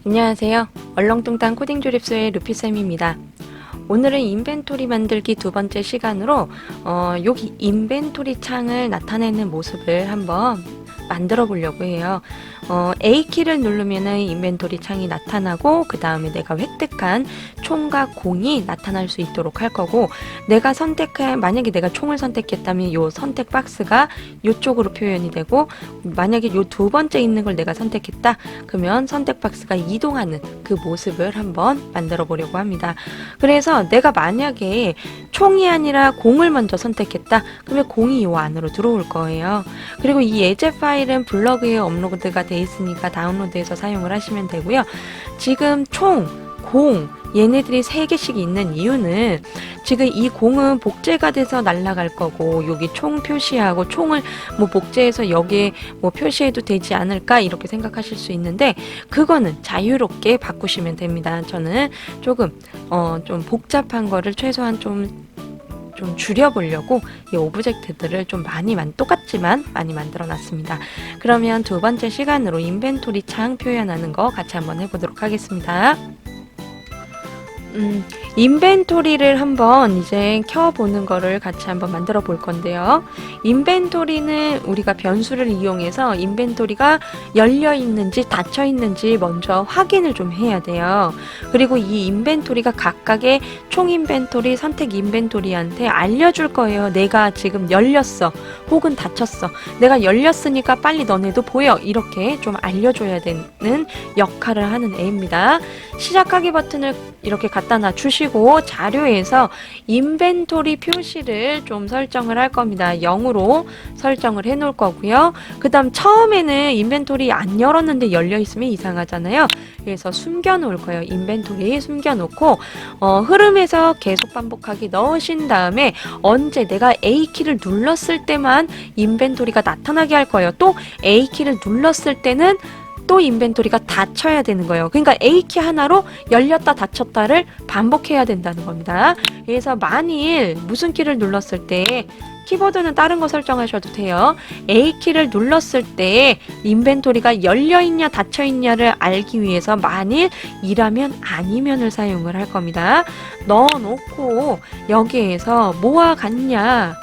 안녕하세요. 얼렁뚱땅 코딩 조립소의 루피쌤입니다. 오늘은 인벤토리 만들기 두 번째 시간으로 여기 인벤토리 창을 나타내는 모습을 한번 만들어 보려고 해요. A키를 누르면은 인벤토리 창이 나타나고 그 다음에 내가 획득한 총과 공이 나타날 수 있도록 할 거고, 내가 만약에 내가 총을 선택했다면 요 선택 박스가 요쪽으로 표현이 되고, 만약에 요 두 번째 있는 걸 내가 선택했다 그러면 선택 박스가 이동하는 그 모습을 한번 만들어 보려고 합니다. 그래서 내가 만약에 총이 아니라 공을 먼저 선택했다 그러면 공이 요 안으로 들어올 거예요. 그리고 이 예제 파일은 블로그에 업로드가 돼 있으니까 다운로드해서 사용을 하시면 되고요. 지금 총, 공 얘네들이 3개씩 있는 이유는 지금 이 공은 복제가 돼서 날아갈 거고, 여기 총 표시하고 총을 복제해서 여기에 표시해도 되지 않을까 이렇게 생각하실 수 있는데, 그거는 자유롭게 바꾸시면 됩니다. 저는 조금 좀 복잡한 거를 최소한 좀 줄여보려고 이 오브젝트들을 좀 똑같지만 많이 만들어 놨습니다. 그러면 두 번째 시간으로 인벤토리 창 표현하는 거 같이 한번 해보도록 하겠습니다. 인벤토리를 한번 이제 켜보는 거를 같이 한번 만들어 볼 건데요. 인벤토리는 우리가 변수를 이용해서 인벤토리가 열려 있는지 닫혀 있는지 먼저 확인을 좀 해야 돼요. 그리고 이 인벤토리가 각각의 총 인벤토리, 선택 인벤토리한테 알려줄 거예요. 내가 지금 열렸어 혹은 닫혔어, 내가 열렸으니까 빨리 너네도 보여, 이렇게 좀 알려줘야 되는 역할을 하는 애입니다. 시작하기 버튼을 이렇게 갖다 놔 주시고 자료에서 인벤토리 표시를 좀 설정을 할 겁니다. 0으로 설정을 해 놓을 거고요. 그 다음 처음에는 인벤토리 안 열었는데 열려 있으면 이상하잖아요. 그래서 숨겨 놓을 거예요. 인벤토리 숨겨 놓고 흐름에서 계속 반복하기 넣으신 다음에 언제 내가 A키를 눌렀을 때만 인벤토리가 나타나게 할 거예요. 또 A키를 눌렀을 때는 또 인벤토리가 닫혀야 되는 거예요. 그러니까 A키 하나로 열렸다 닫혔다를 반복해야 된다는 겁니다. 그래서 만일 무슨 키를 눌렀을 때, 키보드는 다른 거 설정하셔도 돼요. A키를 눌렀을 때 인벤토리가 열려있냐 닫혀있냐를 알기 위해서 만일 이라면 아니면을 사용을 할 겁니다. 넣어놓고 여기에서 뭐와 같냐,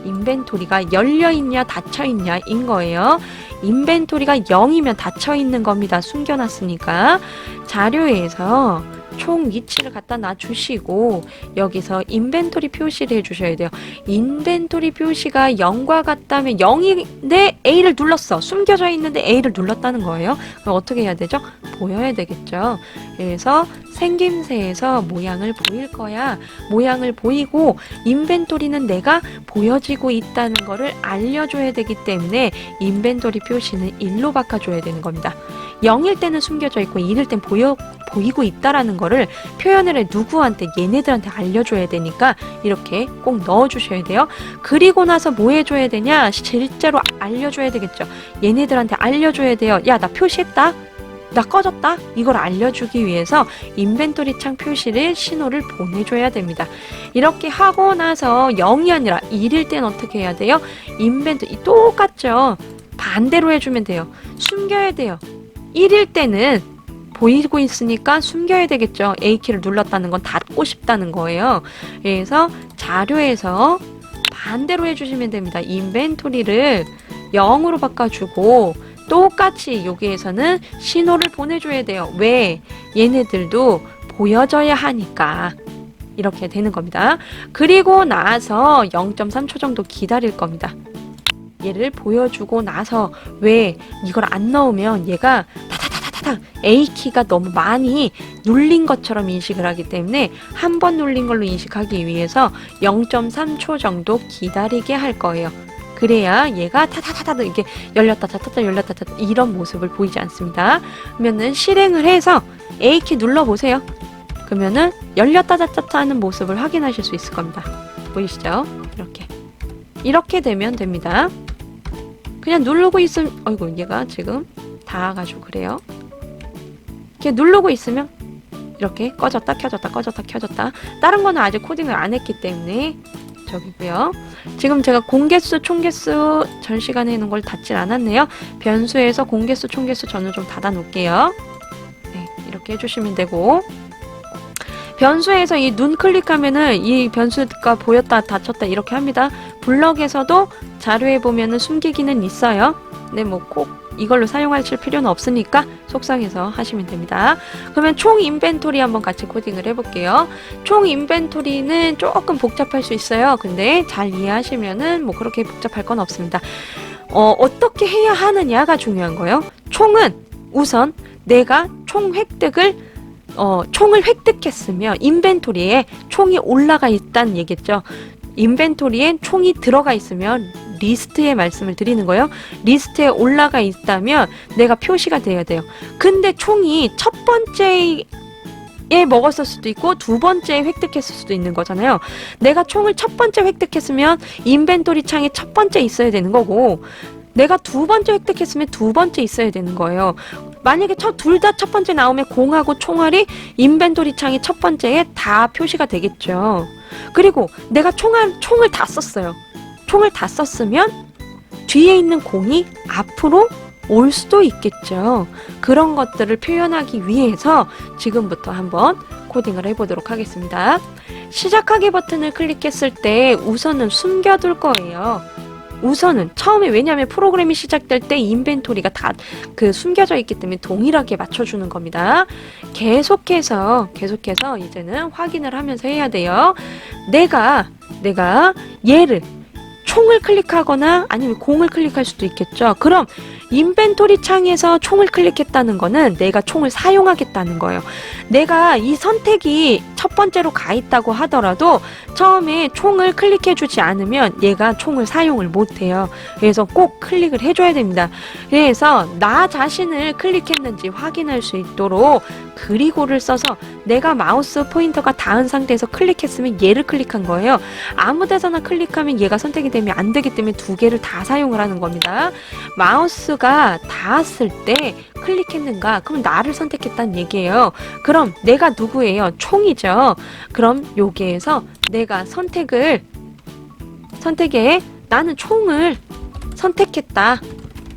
인벤토리가 열려있냐 닫혀있냐 인 거예요. 인벤토리가 0이면 닫혀있는 겁니다. 숨겨놨으니까. 자료에서 총 위치를 갖다 놔주시고 여기서 인벤토리 표시를 해주셔야 돼요. 인벤토리 표시가 0과 같다면 0인데 A를 눌렀어. 숨겨져 있는데 A를 눌렀다는 거예요. 그럼 어떻게 해야 되죠? 보여야 되겠죠. 그래서 생김새에서 모양을 보일 거야. 모양을 보이고 인벤토리는 내가 보여지고 있다는 거를 알려줘야 되기 때문에 인벤토리 표시는 1로 바꿔줘야 되는 겁니다. 0일 때는 숨겨져 있고 1일 땐 보이고 있다라는 거를 표현을 해 누구한테, 얘네들한테 알려줘야 되니까 이렇게 꼭 넣어주셔야 돼요. 그리고 나서 뭐 해줘야 되냐? 실제로 알려줘야 되겠죠. 얘네들한테 알려줘야 돼요. 야, 나 표시했다. 나 꺼졌다. 이걸 알려주기 위해서 인벤토리 창 표시를 신호를 보내줘야 됩니다. 이렇게 하고 나서 0이 아니라 1일 땐 어떻게 해야 돼요? 인벤토리 똑같죠. 반대로 해주면 돼요. 숨겨야 돼요. 1일 때는 보이고 있으니까 숨겨야 되겠죠. A키를 눌렀다는 건 닫고 싶다는 거예요. 그래서 자료에서 반대로 해주시면 됩니다. 인벤토리를 0으로 바꿔주고 똑같이 여기에서는 신호를 보내줘야 돼요. 왜? 얘네들도 보여져야 하니까. 이렇게 되는 겁니다. 그리고 나서 0.3초 정도 기다릴 겁니다. 얘를 보여주고 나서, 왜? 이걸 안 넣으면 얘가 타타타타타 A키가 너무 많이 눌린 것처럼 인식을 하기 때문에 한 번 눌린 걸로 인식하기 위해서 0.3초 정도 기다리게 할 거예요. 그래야 얘가 타타타타 이렇게 열렸다 닫혔다 열렸다 닫혔다 이런 모습을 보이지 않습니다. 그러면은 실행을 해서 A키 눌러보세요. 그러면은 열렸다 닫혔다 하는 모습을 확인하실 수 있을 겁니다. 보이시죠? 이렇게 되면 됩니다. 그냥 누르고 있으면, 어이구, 얘가 지금 닿아가지고 그래요. 이렇게 누르고 있으면 이렇게 꺼졌다 켜졌다 꺼졌다 켜졌다. 다른 거는 아직 코딩을 안 했기 때문에 저기고요. 지금 제가 공개수, 총개수 전 시간에 해놓은 걸 닫질 않았네요. 변수에서 공개수, 총개수 저는 좀 닫아 놓을게요. 네. 이렇게 해주시면 되고, 변수에서 이 눈 클릭하면은 이 변수가 보였다 닫혔다 이렇게 합니다. 블럭에서도 자료에 보면은 숨기기는 있어요. 근데 뭐 꼭 이걸로 사용하실 필요는 없으니까 속상해서 하시면 됩니다. 그러면 총 인벤토리 한번 같이 코딩을 해볼게요. 총 인벤토리는 조금 복잡할 수 있어요. 근데 잘 이해하시면은 뭐 그렇게 복잡할 건 없습니다. 어떻게 해야 하느냐가 중요한 거예요. 총은 우선 내가 총 획득을 총을 획득했으면 인벤토리에 총이 올라가 있다는 얘기죠. 인벤토리엔 총이 들어가 있으면 리스트에 말씀을 드리는 거예요. 리스트에 올라가 있다면 내가 표시가 돼야 돼요. 근데 총이 첫 번째에 먹었을 수도 있고 두 번째에 획득했을 수도 있는 거잖아요. 내가 총을 첫 번째 획득했으면 인벤토리 창에 첫 번째 있어야 되는 거고, 내가 두 번째 획득했으면 두 번째 있어야 되는 거예요. 만약에 둘 다 첫 번째 나오면 공하고 총알이 인벤토리 창의 첫 번째에 다 표시가 되겠죠. 그리고 내가 총을 다 썼어요. 총을 다 썼으면 뒤에 있는 공이 앞으로 올 수도 있겠죠. 그런 것들을 표현하기 위해서 지금부터 한번 코딩을 해보도록 하겠습니다. 시작하기 버튼을 클릭했을 때 우선은 숨겨둘 거예요. 우선은 처음에, 왜냐하면 프로그램이 시작될 때 인벤토리가 다 숨겨져 있기 때문에 동일하게 맞춰주는 겁니다. 계속해서 이제는 확인을 하면서 해야 돼요. 내가 얘를 총을 클릭하거나 아니면 공을 클릭할 수도 있겠죠. 그럼 인벤토리 창에서 총을 클릭했다는 거는 내가 총을 사용하겠다는 거예요. 내가 이 선택이 첫 번째로 가 있다고 하더라도 처음에 총을 클릭해주지 않으면 얘가 총을 사용을 못해요. 그래서 꼭 클릭을 해줘야 됩니다. 그래서 나 자신을 클릭했는지 확인할 수 있도록 그리고를 써서 내가 마우스 포인터가 닿은 상태에서 클릭했으면 얘를 클릭한 거예요. 아무 데서나 클릭하면 얘가 선택이 되면 안 되기 때문에 두 개를 다 사용을 하는 겁니다. 마우스가 닿았을 때 클릭했는가? 그럼 나를 선택했다는 얘기예요. 그럼 내가 누구예요? 총이죠. 그럼 여기에서 내가 선택에 나는 총을 선택했다.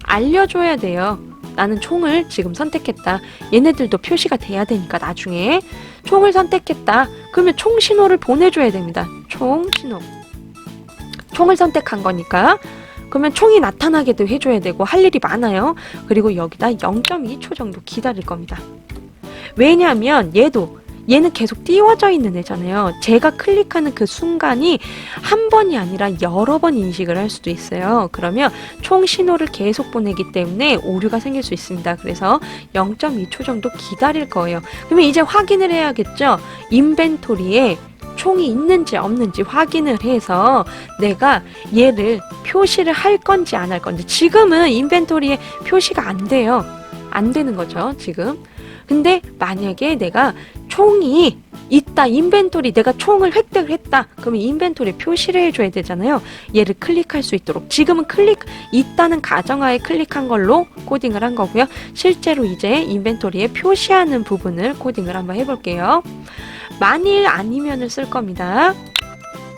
알려줘야 돼요. 나는 총을 지금 선택했다. 얘네들도 표시가 돼야 되니까 나중에 총을 선택했다. 그러면 총 신호를 보내줘야 됩니다. 총 신호. 총을 선택한 거니까. 그러면 총이 나타나게도 해줘야 되고 할 일이 많아요. 그리고 여기다 0.2초 정도 기다릴 겁니다. 왜냐하면 얘는 계속 띄워져 있는 애잖아요. 제가 클릭하는 그 순간이 한 번이 아니라 여러 번 인식을 할 수도 있어요. 그러면 총 신호를 계속 보내기 때문에 오류가 생길 수 있습니다. 그래서 0.2초 정도 기다릴 거예요. 그러면 이제 확인을 해야겠죠. 인벤토리에 총이 있는지 없는지 확인을 해서 내가 얘를 표시를 할 건지 안 할 건지. 지금은 인벤토리에 표시가 안 돼요. 안 되는 거죠, 지금. 근데 만약에 내가 총이 있다, 인벤토리, 내가 총을 획득을 했다. 그러면 인벤토리에 표시를 해줘야 되잖아요. 얘를 클릭할 수 있도록. 지금은 있다는 가정하에 클릭한 걸로 코딩을 한 거고요. 실제로 이제 인벤토리에 표시하는 부분을 코딩을 한번 해볼게요. 만일 아니면을 쓸 겁니다.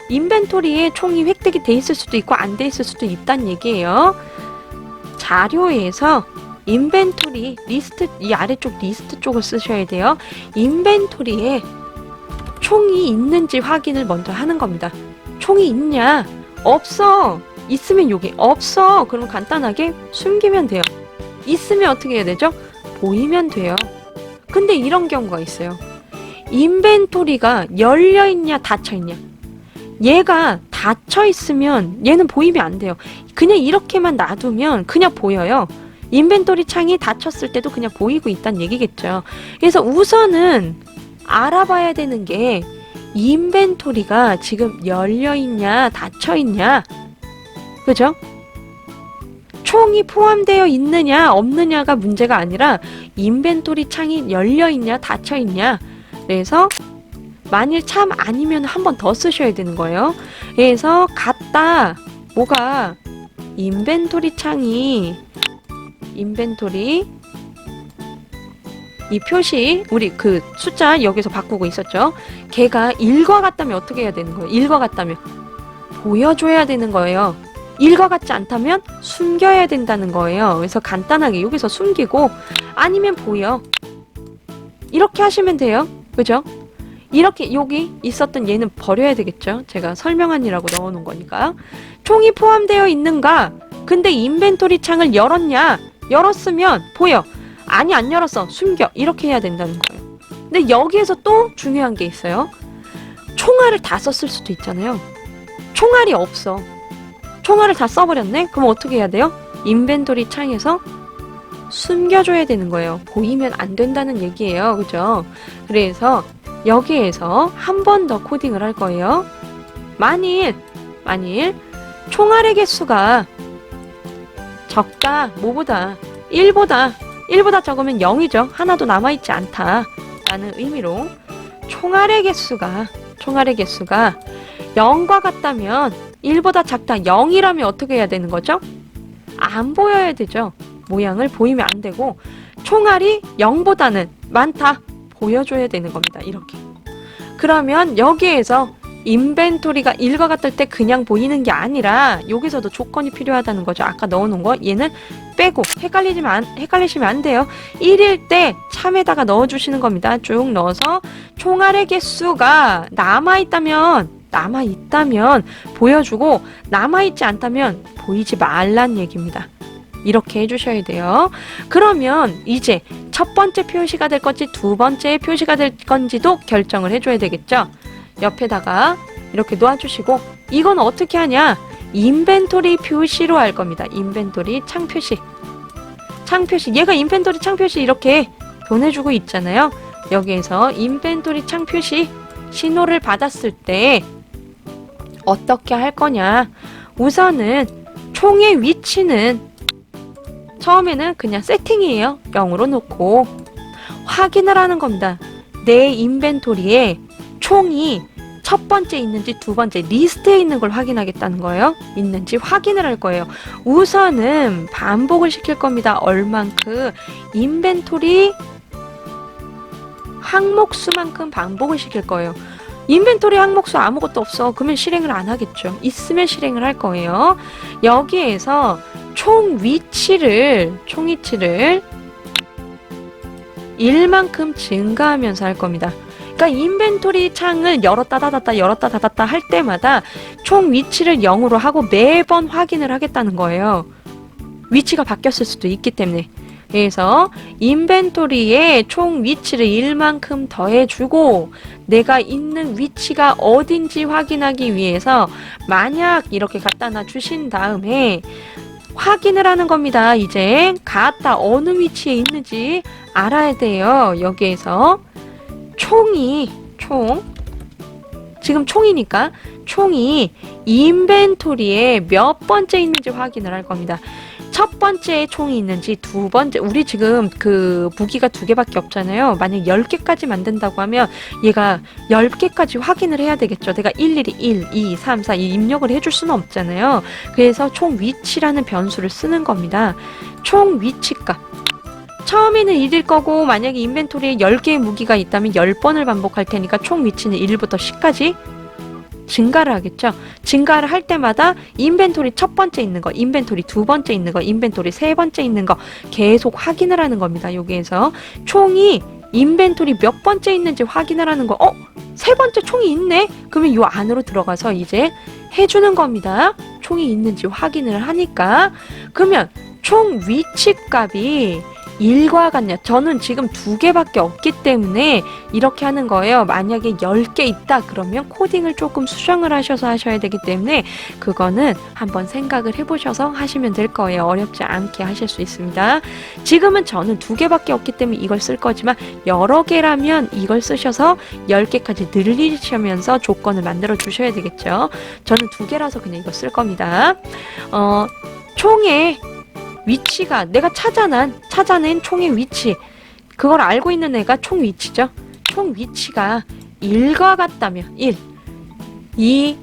인벤토리에 총이 획득이 돼 있을 수도 있고 안 돼 있을 수도 있다는 얘기예요. 자료에서 인벤토리 리스트, 이 아래쪽 리스트 쪽을 쓰셔야 돼요. 인벤토리에 총이 있는지 확인을 먼저 하는 겁니다. 총이 있냐? 없어. 있으면 여기 없어. 그럼 간단하게 숨기면 돼요. 있으면 어떻게 해야 되죠? 보이면 돼요. 근데 이런 경우가 있어요. 인벤토리가 열려있냐 닫혀있냐. 얘가 닫혀있으면 얘는 보이면 안 돼요. 그냥 이렇게만 놔두면 그냥 보여요. 인벤토리 창이 닫혔을 때도 그냥 보이고 있다는 얘기겠죠. 그래서 우선은 알아봐야 되는 게 인벤토리가 지금 열려있냐 닫혀있냐. 그죠? 총이 포함되어 있느냐 없느냐가 문제가 아니라 인벤토리 창이 열려있냐 닫혀있냐. 그래서 만일 참 아니면 한 번 더 쓰셔야 되는 거예요. 그래서 같다. 뭐가 인벤토리 창이 인벤토리 이 표시 우리 그 숫자 여기서 바꾸고 있었죠. 걔가 1과 같다면 어떻게 해야 되는 거예요? 1과 같다면 보여줘야 되는 거예요. 1과 같지 않다면 숨겨야 된다는 거예요. 그래서 간단하게 여기서 숨기고 아니면 보여. 이렇게 하시면 돼요. 그죠? 이렇게 여기 있었던 얘는 버려야 되겠죠. 제가 설명하니라고 넣어놓은 거니까. 총이 포함되어 있는가? 근데 인벤토리 창을 열었냐? 열었으면 보여. 아니 안 열었어. 숨겨. 이렇게 해야 된다는 거예요. 근데 여기에서 또 중요한 게 있어요. 총알을 다 썼을 수도 있잖아요. 총알이 없어. 총알을 다 써버렸네? 그럼 어떻게 해야 돼요? 인벤토리 창에서 숨겨줘야 되는 거예요. 보이면 안 된다는 얘기예요. 그죠? 그래서 여기에서 한 번 더 코딩을 할 거예요. 만일 총알의 개수가 적다. 뭐보다? 1보다 적으면 0이죠. 하나도 남아있지 않다. 라는 의미로 총알의 개수가 0과 같다면 1보다 작다. 0이라면 어떻게 해야 되는 거죠? 안 보여야 되죠. 모양을 보이면 안 되고 총알이 0보다는 많다. 보여줘야 되는 겁니다. 이렇게. 그러면 여기에서 인벤토리가 1과 같을 때 그냥 보이는 게 아니라 여기서도 조건이 필요하다는 거죠. 아까 넣어놓은 거 얘는 빼고 헷갈리시면 안 돼요. 1일 때 참에다가 넣어주시는 겁니다. 쭉 넣어서 총알의 개수가 남아있다면 보여주고 남아있지 않다면 보이지 말란 얘기입니다. 이렇게 해주셔야 돼요. 그러면 이제 첫 번째 표시가 될 건지 두 번째 표시가 될 건지도 결정을 해줘야 되겠죠. 옆에다가 이렇게 놓아주시고 이건 어떻게 하냐? 인벤토리 표시로 할 겁니다. 인벤토리 창표시. 얘가 인벤토리 창표시 이렇게 보내주고 있잖아요. 여기에서 인벤토리 창표시 신호를 받았을 때 어떻게 할 거냐? 우선은 총의 위치는 처음에는 그냥 세팅이에요. 0으로 놓고 확인을 하는 겁니다. 내 인벤토리에 총이 첫 번째 있는지 두 번째 리스트에 있는 걸 확인하겠다는 거예요. 있는지 확인을 할 거예요. 우선은 반복을 시킬 겁니다. 얼만큼? 인벤토리 항목수만큼 반복을 시킬 거예요. 인벤토리 항목수 아무것도 없어. 그러면 실행을 안 하겠죠. 있으면 실행을 할 거예요. 여기에서 총 위치를 1만큼 증가하면서 할 겁니다. 그러니까 인벤토리 창을 열었다 닫았다 할 때마다 총 위치를 0으로 하고 매번 확인을 하겠다는 거예요. 위치가 바뀌었을 수도 있기 때문에. 그래서 인벤토리에 총 위치를 1만큼 더해주고 내가 있는 위치가 어딘지 확인하기 위해서 만약 이렇게 갖다 놔 주신 다음에 확인을 하는 겁니다. 이제 갖다 어느 위치에 있는지 알아야 돼요. 여기에서 지금 총이니까 총이 인벤토리에 몇 번째 있는지 확인을 할 겁니다. 첫 번째 총이 있는지 두 번째, 우리 지금 그 무기가 2개밖에 없잖아요. 만약 10개까지 만든다고 하면 얘가 10개까지 확인을 해야 되겠죠. 내가 일일이 1, 2, 3, 4 입력을 해줄 수는 없잖아요. 그래서 총 위치라는 변수를 쓰는 겁니다. 총 위치값. 처음에는 1일 거고 만약에 인벤토리에 10개의 무기가 있다면 10번을 반복할 테니까 총 위치는 1부터 10까지 증가를 하겠죠. 증가를 할 때마다 인벤토리 첫 번째 있는 거, 인벤토리 두 번째 있는 거, 인벤토리 세 번째 있는 거 계속 확인을 하는 겁니다. 여기에서 총이 인벤토리 몇 번째 있는지 확인을 하는 거. 세 번째 총이 있네? 그러면 요 안으로 들어가서 이제 해주는 겁니다. 총이 있는지 확인을 하니까. 그러면 총 위치 값이 1과 같냐? 저는 지금 2개밖에 없기 때문에 이렇게 하는 거예요. 만약에 10개 있다 그러면 코딩을 조금 수정을 하셔서 하셔야 되기 때문에 그거는 한번 생각을 해보셔서 하시면 될 거예요. 어렵지 않게 하실 수 있습니다. 지금은 저는 2개밖에 없기 때문에 이걸 쓸 거지만 여러 개라면 이걸 쓰셔서 10개까지 늘리시면서 조건을 만들어 주셔야 되겠죠. 저는 2개라서 그냥 이거 쓸 겁니다. 총의 위치가 내가 찾아낸 총의 위치, 그걸 알고 있는 애가 총 위치죠. 총 위치가 1과 같다면 1. 이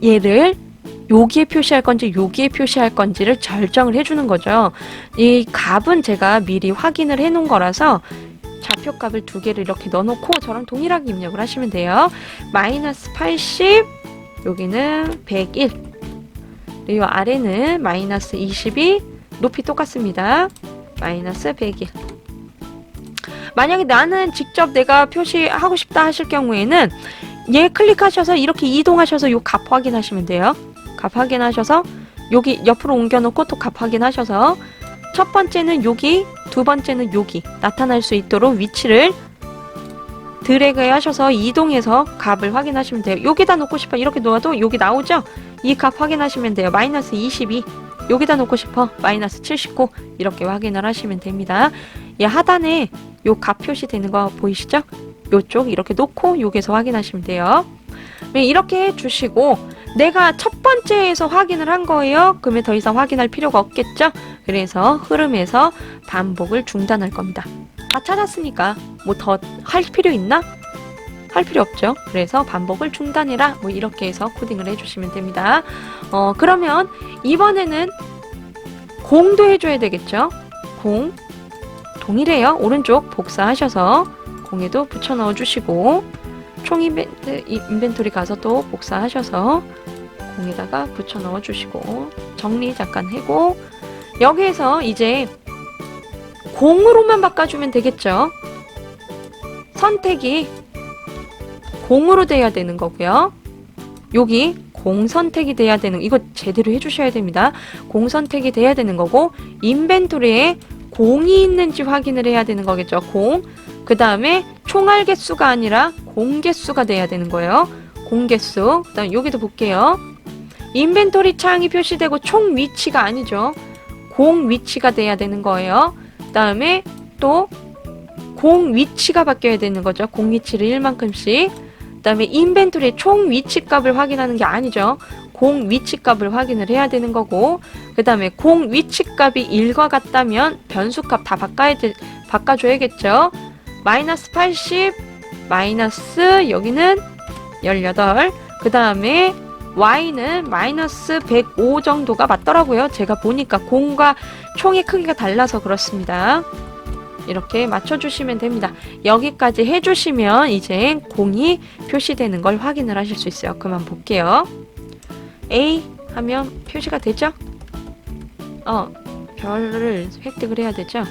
얘를 여기에 표시할 건지 여기에 표시할 건지를 결정을 해주는 거죠. 이 값은 제가 미리 확인을 해 놓은 거라서 좌표값을 2개를 이렇게 넣어놓고 저랑 동일하게 입력을 하시면 돼요. 마이너스 80, 여기는 101. 이 아래는 마이너스 22, 높이 똑같습니다. 마이너스 101. 만약에 나는 직접 내가 표시하고 싶다 하실 경우에는 얘 클릭하셔서 이렇게 이동하셔서 요 값 확인하시면 돼요. 값 확인하셔서 여기 옆으로 옮겨놓고 또 값 확인하셔서 첫 번째는 여기, 두 번째는 여기 나타날 수 있도록 위치를 드래그 하셔서 이동해서 값을 확인하시면 돼요. 여기다 놓고 싶어 이렇게 놓아도 여기 나오죠? 이 값 확인하시면 돼요. 마이너스 22 여기다 놓고 싶어 마이너스 79 이렇게 확인을 하시면 됩니다. 이 하단에 요 값 표시되는 거 보이시죠? 요쪽 이렇게 놓고 여기서 확인하시면 돼요. 이렇게 해주시고 내가 첫 번째에서 확인을 한 거예요. 그러면 더 이상 확인할 필요가 없겠죠? 그래서 흐름에서 반복을 중단할 겁니다. 다 찾았으니까 뭐 더 할 필요 있나? 할 필요 없죠. 그래서 반복을 중단해라. 뭐 이렇게 해서 코딩을 해주시면 됩니다. 그러면 이번에는 공도 해줘야 되겠죠? 공 동일해요. 오른쪽 복사하셔서 공에도 붙여 넣어 주시고 총 인벤토리 가서 또 복사하셔서 공에다가 붙여 넣어 주시고 정리 잠깐 하고 여기에서 이제 공으로만 바꿔주면 되겠죠. 선택이 공으로 돼야 되는 거고요. 여기 공 선택이 돼야 되는 이거 제대로 해주셔야 됩니다. 공 선택이 돼야 되는 거고 인벤토리에 공이 있는지 확인을 해야 되는 거겠죠. 공. 그 다음에 총알 개수가 아니라 공 개수가 돼야 되는 거예요. 공 개수. 그 다음에 여기도 볼게요. 인벤토리 창이 표시되고 총 위치가 아니죠. 공 위치가 돼야 되는 거예요. 그 다음에 또 공 위치가 바뀌어야 되는 거죠. 공 위치를 1만큼씩. 그 다음에 인벤토리의 총 위치 값을 확인하는 게 아니죠. 공 위치 값을 확인을 해야 되는 거고 그 다음에 공 위치 값이 1과 같다면 변수 값 다 바꿔줘야겠죠. 마이너스 80 마이너스 여기는 18 그 다음에 y는 마이너스 105 정도가 맞더라고요. 제가 보니까 공과 총의 크기가 달라서 그렇습니다. 이렇게 맞춰주시면 됩니다. 여기까지 해주시면 이제 공이 표시되는 걸 확인을 하실 수 있어요. 그만 볼게요. A 하면 표시가 되죠? 별을 획득을 해야 되죠?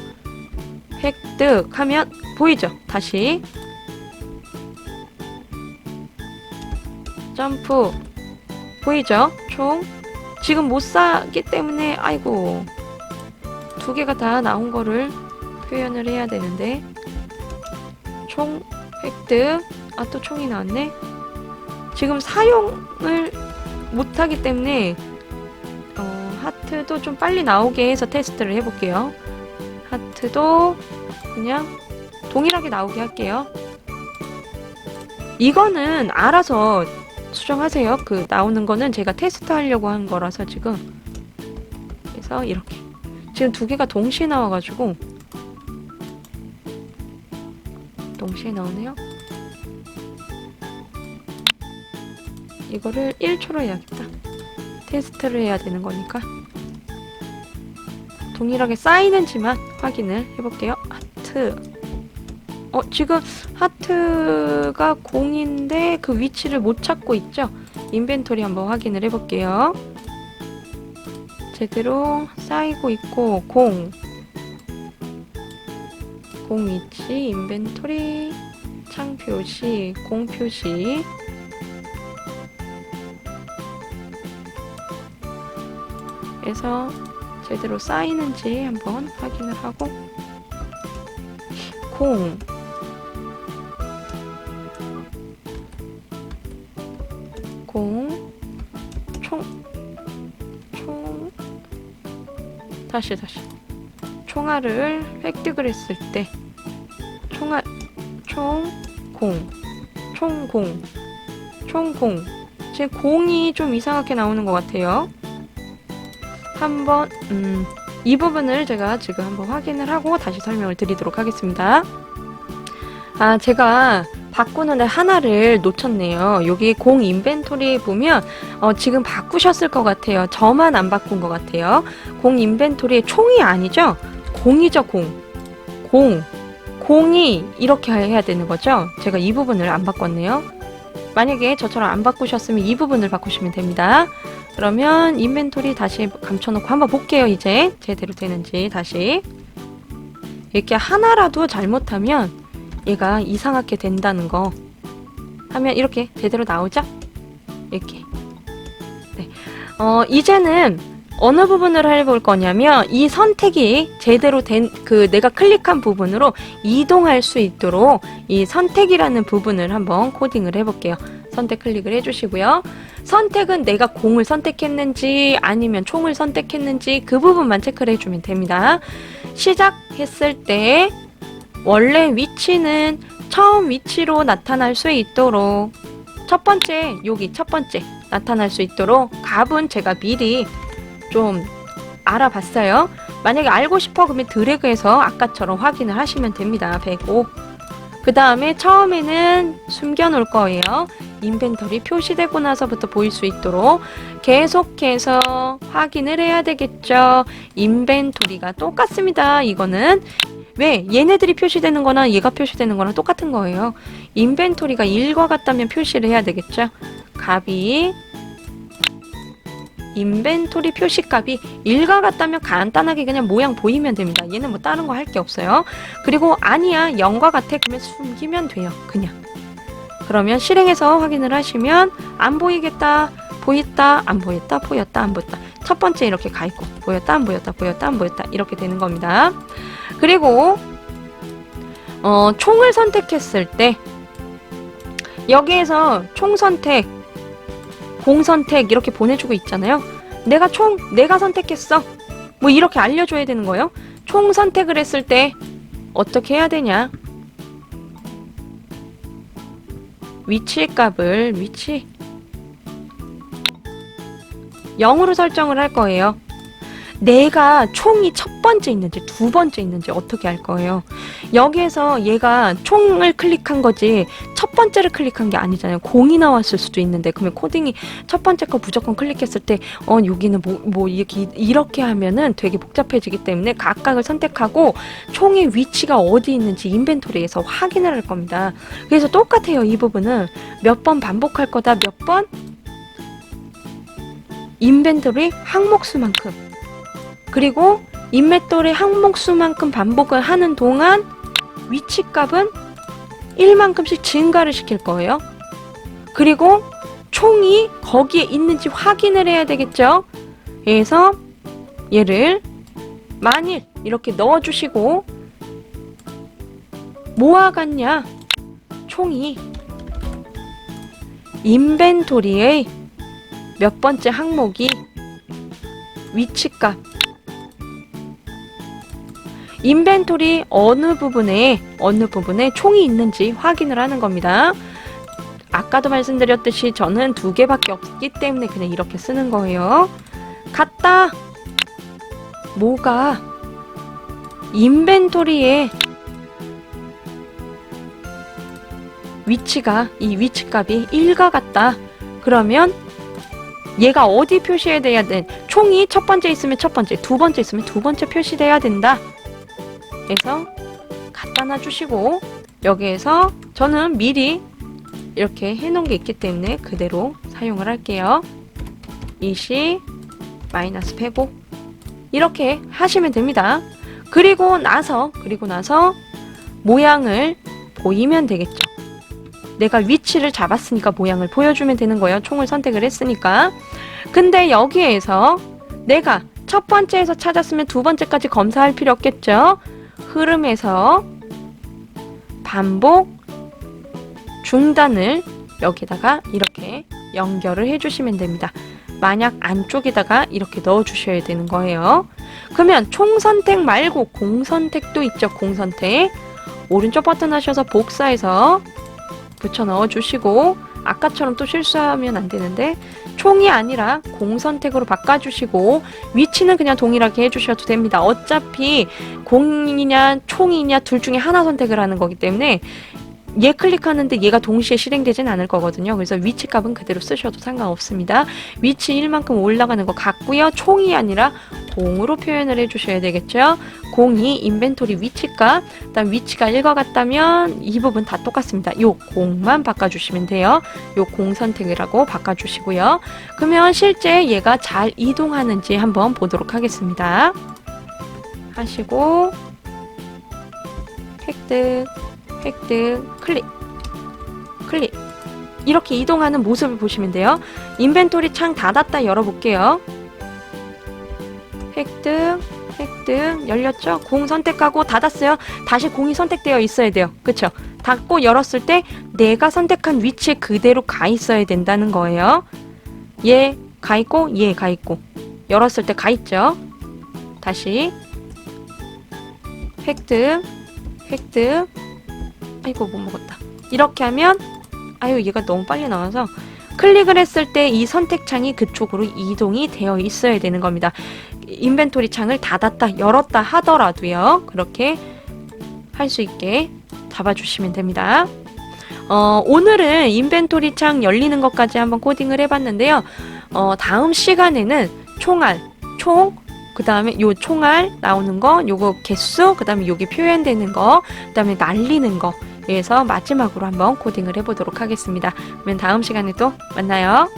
획득하면 보이죠? 다시 점프 보이죠? 총 지금 못 사기 때문에 아이고 두 개가 다 나온 거를 표현을 해야 되는데 총 획득 또 총이 나왔네. 지금 사용을 못하기 때문에 하트도 좀 빨리 나오게 해서 테스트를 해볼게요. 하트도 그냥 동일하게 나오게 할게요. 이거는 알아서 수정하세요. 그 나오는 거는 제가 테스트 하려고 한 거라서 지금 그래서 이렇게 지금 두 개가 동시에 나와가지고 동시에 나오네요. 이거를 1초로 해야겠다. 테스트를 해야 되는 거니까 동일하게 쌓이는지만 확인을 해볼게요. 하트 지금 하트가 공인데 그 위치를 못 찾고 있죠? 인벤토리 한번 확인을 해볼게요. 제대로 쌓이고 있고 공 위치 인벤토리 창 표시 공 표시 그래서 제대로 쌓이는지 한번 확인을 하고 공 다시 총알을 획득을 했을 때 총공 제 공이 좀 이상하게 나오는 것 같아요. 한번 이 부분을 제가 지금 한번 확인을 하고 다시 설명을 드리도록 하겠습니다. 제가 바꾸는데 하나를 놓쳤네요. 여기 공 인벤토리 보면 지금 바꾸셨을 것 같아요. 저만 안 바꾼 것 같아요. 공 인벤토리의 총이 아니죠? 공이죠. 공이 이렇게 해야 되는 거죠. 제가 이 부분을 안 바꿨네요. 만약에 저처럼 안 바꾸셨으면 이 부분을 바꾸시면 됩니다. 그러면 인벤토리 다시 감춰놓고 한번 볼게요. 이제 제대로 되는지 다시 이렇게 하나라도 잘못하면 얘가 이상하게 된다는 거 하면 이렇게 제대로 나오죠? 이렇게. 네. 이제는 어느 부분을 해볼 거냐면 이 선택이 제대로 된 내가 클릭한 부분으로 이동할 수 있도록 이 선택이라는 부분을 한번 코딩을 해볼게요. 선택 클릭을 해주시고요. 선택은 내가 공을 선택했는지 아니면 총을 선택했는지 그 부분만 체크를 해주면 됩니다. 시작했을 때 원래 위치는 처음 위치로 나타날 수 있도록 첫 번째 나타날 수 있도록 값은 제가 미리 좀 알아봤어요. 만약에 알고 싶어 그러면 드래그해서 아까처럼 확인을 하시면 됩니다. 105. 그 다음에 처음에는 숨겨 놓을 거예요. 인벤토리 표시되고 나서부터 보일 수 있도록 계속해서 확인을 해야 되겠죠. 인벤토리가 똑같습니다. 이거는 왜? 얘네들이 표시되는 거나 얘가 표시되는 거랑 똑같은 거예요. 인벤토리가 1과 같다면 표시를 해야 되겠죠. 값이 인벤토리 표시값이 1과 같다면 간단하게 그냥 모양 보이면 됩니다. 얘는 뭐 다른 거 할 게 없어요. 그리고 아니야 0과 같아 그러면 숨기면 돼요. 그냥. 그러면 실행해서 확인을 하시면 안 보이겠다, 보였다, 안 보였다, 보였다, 안 보였다. 첫 번째 이렇게 가 있고 보였다, 안 보였다, 보였다, 안 보였다 이렇게 되는 겁니다. 그리고 총을 선택했을 때 여기에서 총 선택, 공 선택 이렇게 보내주고 있잖아요. 내가 선택했어. 뭐 이렇게 알려줘야 되는 거예요. 총 선택을 했을 때 어떻게 해야 되냐? 위치 0으로 설정을 할 거예요. 내가 총이 첫 번째 있는지 두 번째 있는지 어떻게 할 거예요. 여기에서 얘가 총을 클릭한 거지 첫 번째를 클릭한 게 아니잖아요. 공이 나왔을 수도 있는데 그러면 코딩이 첫 번째 거 무조건 클릭했을 때 여기는 뭐 이렇게 하면은 되게 복잡해지기 때문에 각각을 선택하고 총의 위치가 어디 있는지 인벤토리에서 확인을 할 겁니다. 그래서 똑같아요. 이 부분은 몇 번 반복할 거다. 몇 번? 인벤토리 항목수만큼. 그리고 인벤토리 항목수만큼 반복을 하는 동안 위치값은 1만큼씩 증가를 시킬 거예요. 그리고 총이 거기에 있는지 확인을 해야 되겠죠. 그래서 얘를 만일 이렇게 넣어주시고 뭐와 같냐? 총이 인벤토리의 몇 번째 항목이 위치값 인벤토리 어느 부분에 총이 있는지 확인을 하는 겁니다. 아까도 말씀드렸듯이 저는 2개밖에 없기 때문에 그냥 이렇게 쓰는 거예요. 같다. 뭐가 인벤토리에 이 위치값이 1과 같다. 그러면 얘가 어디 표시해야 돼야 총이 첫 번째 있으면 첫 번째, 두 번째 있으면 두 번째 표시돼야 된다. 그래서 갖다 놔주시고 여기에서 저는 미리 이렇게 해놓은 게 있기 때문에 그대로 사용을 할게요. 이시 마이너스 105 이렇게 하시면 됩니다. 그리고 나서 모양을 보이면 되겠죠. 내가 위치를 잡았으니까 모양을 보여주면 되는 거예요. 총을 선택을 했으니까. 근데 여기에서 내가 첫 번째에서 찾았으면 두 번째까지 검사할 필요 없겠죠. 흐름에서 반복 중단을 여기다가 이렇게 연결을 해주시면 됩니다. 만약 안쪽에다가 이렇게 넣어주셔야 되는 거예요. 그러면 총 선택 말고 공 선택도 있죠. 공 선택 오른쪽 버튼 하셔서 복사해서 붙여 넣어주시고 아까처럼 또 실수하면 안 되는데 총이 아니라 공 선택으로 바꿔주시고 위치는 그냥 동일하게 해주셔도 됩니다. 어차피 공이냐 총이냐 둘 중에 하나 선택을 하는 거기 때문에 얘 클릭하는데 얘가 동시에 실행되진 않을 거거든요. 그래서 위치 값은 그대로 쓰셔도 상관없습니다. 위치 1만큼 올라가는 거 같고요. 총이 아니라 공으로 표현을 해주셔야 되겠죠. 공이 인벤토리 위치값, 그다음 위치가 1과 같다면 이 부분 다 똑같습니다. 요 공만 바꿔주시면 돼요. 요 공 선택이라고 바꿔주시고요. 그러면 실제 얘가 잘 이동하는지 한번 보도록 하겠습니다. 하시고 획득, 획득, 클릭, 클릭. 이렇게 이동하는 모습을 보시면 돼요. 인벤토리 창 닫았다 열어볼게요. 획득, 획득, 열렸죠? 공 선택하고 닫았어요. 다시 공이 선택되어 있어야 돼요. 그쵸? 닫고 열었을 때 내가 선택한 위치에 그대로 가 있어야 된다는 거예요. 얘 가 있고, 얘 가 있고. 열었을 때 가 있죠? 다시. 획득, 획득. 아이고, 못 먹었다. 이렇게 하면, 아유, 얘가 너무 빨리 나와서 클릭을 했을 때 이 선택창이 그쪽으로 이동이 되어 있어야 되는 겁니다. 인벤토리 창을 닫았다, 열었다 하더라도요. 그렇게 할 수 있게 잡아주시면 됩니다. 오늘은 인벤토리 창 열리는 것까지 한번 코딩을 해봤는데요. 다음 시간에는 총알, 그 다음에 요 총알 나오는 거, 요거 개수, 그 다음에 요게 표현되는 거, 그 다음에 날리는 거, 그래서 마지막으로 한번 코딩을 해보도록 하겠습니다. 그러면 다음 시간에 또 만나요.